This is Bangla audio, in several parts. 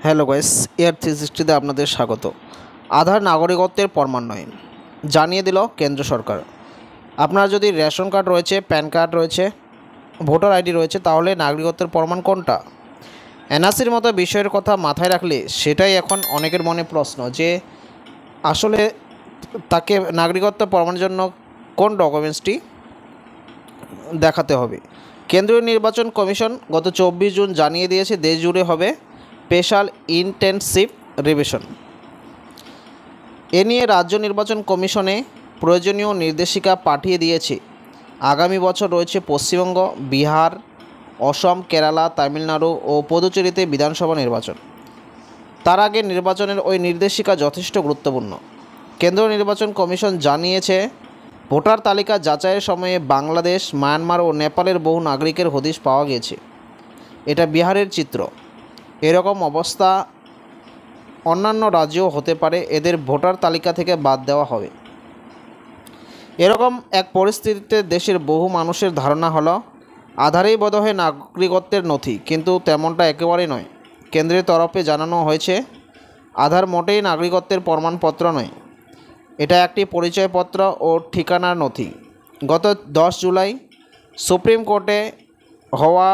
হ্যালো গাইস, এয়ার 360তে আপনাদের স্বাগত। আধার নাগরিকত্বের প্রমাণয়ন জানিয়ে দিল কেন্দ্র সরকার। আপনার যদি রেশন কার্ড রয়েছে, প্যান কার্ড রয়েছে, ভোটার আইডি রয়েছে, তাহলে নাগরিকত্বের প্রমাণ কোনটা? এনআরসির মতো বিষয়ের কথা মাথায় রাখলে সেটাই এখন অনেকের মনে প্রশ্ন যে আসলে তাকে নাগরিকত্ব প্রমাণের জন্য কোন ডকুমেন্টসটি দেখাতে হবে। কেন্দ্রীয় নির্বাচন কমিশন গত 24 জুন জানিয়ে দিয়েছে দেশ জুড়ে হবে স্পেশাল ইন্টেনসিভ রিভিশন। এ নিয়ে রাজ্য নির্বাচন কমিশনে প্রয়োজনীয় নির্দেশিকা পাঠিয়ে দিয়েছে। আগামী বছর রয়েছে পশ্চিমবঙ্গ, বিহার, অসম, কেরালা, তামিলনাড়ু ও পুদুচেরিতে বিধানসভা নির্বাচন। তার আগে নির্বাচনের ওই নির্দেশিকা যথেষ্ট গুরুত্বপূর্ণ। কেন্দ্রীয় নির্বাচন কমিশন জানিয়েছে ভোটার তালিকা যাচাইয়ের সময়ে বাংলাদেশ, মায়ানমার ও নেপালের বহু নাগরিকের হদিশ পাওয়া গেছে। এটা বিহারের চিত্র। এরকম অবস্থা অন্যান্য রাজ্যেও হতে পারে, এদের ভোটার তালিকা থেকে বাদ দেওয়া হবে। এরকম এক পরিস্থিতিতে দেশের বহু মানুষের ধারণা হলো আধারেই বোধহয় নাগরিকত্বের নথি, কিন্তু তেমনটা একেবারেই নয়। কেন্দ্রের তরফে জানানো হয়েছে আধার মোটেই নাগরিকত্বের প্রমাণপত্র নয়, এটা একটি পরিচয়পত্র ও ঠিকানার নথি। গত 10 জুলাই সুপ্রিম কোর্টে হওয়া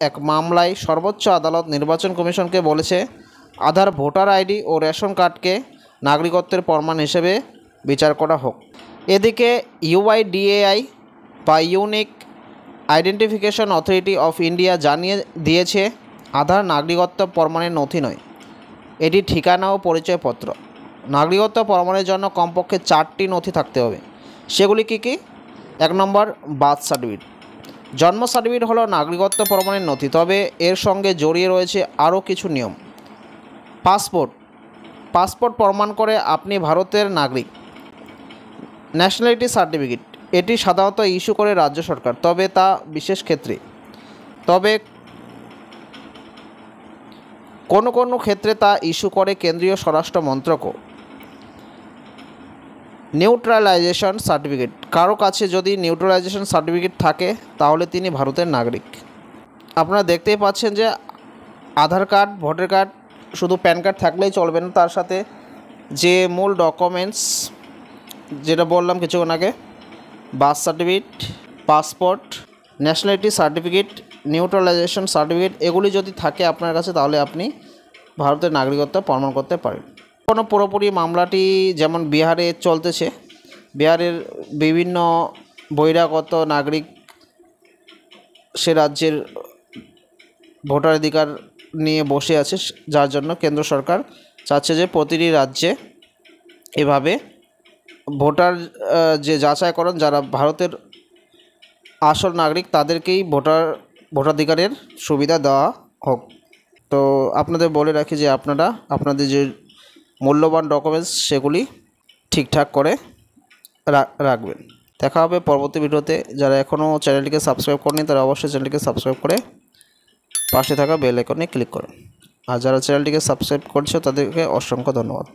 এক মামলায় সর্বোচ্চ আদালত নির্বাচন কমিশনকে বলেছে আধার, ভোটার আইডি ও রেশন কার্ডকে নাগরিকত্বের প্রমাণ হিসেবে বিচার করা হোক। এদিকে ইউআইডিএআই বা unique identification authority of India জানিয়ে দিয়েছে আধার নাগরিকত্ব প্রমাণের নথি নয়, এটি ঠিকানা ও পরিচয়পত্র। নাগরিকত্ব প্রমাণের জন্য কমপক্ষে 4টি নথি থাকতে হবে। সেগুলি কী কী? 1 নম্বর, বার্থ সার্টিফিকেট। জন্ম সার্টিফিকেট হলো নাগরিকত্ব প্রমাণের নথি, তবে এর সঙ্গে জড়িয়ে রয়েছে আরও কিছু নিয়ম। পাসপোর্ট প্রমাণ করে আপনি ভারতের নাগরিক। ন্যাশনালিটি সার্টিফিকেট, এটি সাধারণত ইস্যু করে রাজ্য সরকার, তবে তা বিশেষ ক্ষেত্রে। তবে কোনো ক্ষেত্রে তা ইস্যু করে কেন্দ্রীয় স্বরাষ্ট্র মন্ত্রকও। নিউট্রালাইজেশন সার্টিফিকেট, কারো কাছে যদি নিউট্রালাইজেশন সার্টিফিকেট থাকে তাহলে তিনি ভারতের নাগরিক। আপনারা দেখতেই পাচ্ছেন যে আধার কার্ড, ভোটার কার্ড, শুধু প্যান কার্ড থাকলেই চলবে না, তার সাথে যে মূল ডকুমেন্টস যেটা বললাম কিছুক্ষণ আগে, birth certificate, passport, nationality certificate, neutralisation certificate, এগুলি যদি থাকে আপনার কাছে তাহলে আপনি ভারতের নাগরিকত্ব প্রমাণ করতে পারেন। কোনো পুরোপুরি মামলাটি যেমন বিহারে চলতেছে, বিহারের বিভিন্ন বহিরাগত নাগরিক সে রাজ্যের ভোটাধিকার নিয়ে বসে আছে, যার জন্য কেন্দ্র সরকার চাচ্ছে যে প্রতিটি রাজ্যে এভাবে ভোটার যে যাচাইকরণ, যারা ভারতের আসল নাগরিক তাদেরকেই ভোটাধিকারের সুবিধা দেওয়া হোক। তো আপনাদের বলে রাখি যে আপনারা আপনাদের যে মূল্যবান ডকুমেন্টস সেগুলি ঠিকঠাক করে রাখবেন। দেখা হবে পরবর্তী ভিডিওতে। যারা এখনও চ্যানেলটিকে সাবস্ক্রাইব করেনি তারা অবশ্যই চ্যানেলটিকে সাবস্ক্রাইব করে পাশে থাকা বেল আইকনে ক্লিক করুন। আর যারা চ্যানেলটিকে সাবস্ক্রাইব করছে তাদেরকে অসংখ্য ধন্যবাদ।